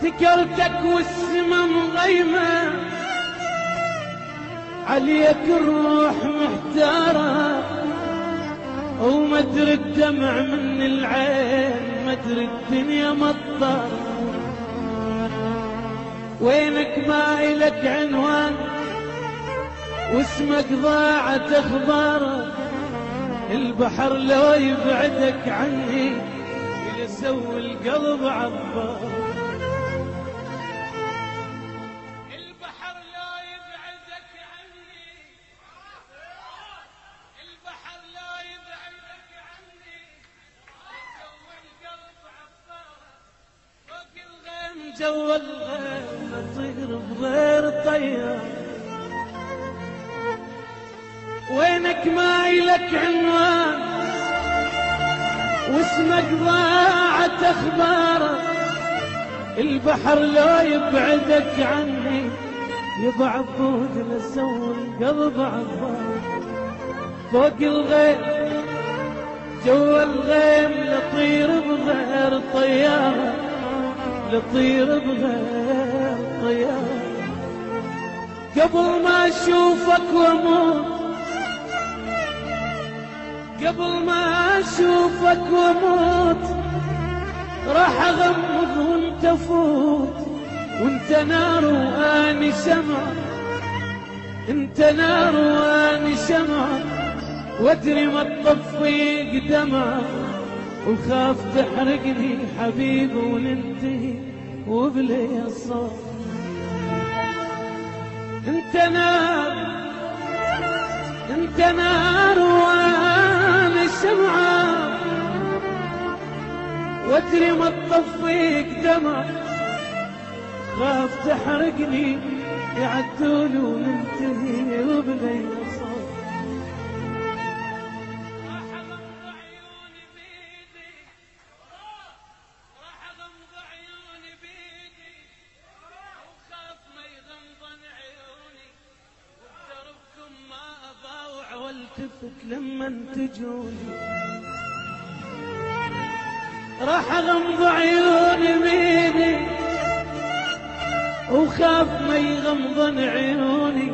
ذكرتك والسما مغيمة عليك الروح محتارة، ومدري الدمع من العين مدري الدنيا مطارة. وينك ما إلك عنوان واسمك ضاعت اخباره، البحر لو يبعدك عني يسوي القلب عبار. البحر لو يبعدك عني، البحر لو يبعدك عني يسوي القلب عبار. فوق الغيم جوا الغيم نطير بغير طيار. وينك ما إلك عنوان واسمك ضاعت اخباره، البحر لو يبعدك عني يضعف بود لسوي القلب عبار. فوق الغيم جوا الغيم نطير بغير طيارة، نطير بغير طيارة. قبل ما اشوفك واموت، قبل ما اشوفك واموت راح اغمض وانت افوت. وانت نار واني شمع، انت نار واني شمع، وادري ما تطفي دمع. وخاف تحرقني حبيبي وننتهي وبلي الصوت. انت نار، انت نار وانا شمعة، وادري ما تطفيك دمع. خاف تحرقني يعدول وننتهي وبلي صوت. راح اغمض عيوني بيدي، راح اغمض عيوني بيدي، وخاف ما يغمضن عيوني. وبدربكم ما أضاوع والتفت لمن تجوني. راح اغمض عيوني بيدي وخاف ما يغمضن عيوني.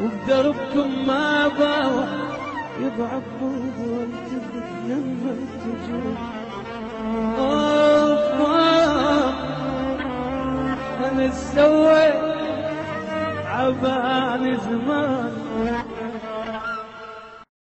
وبدربكم ما أضاوع يضعف بود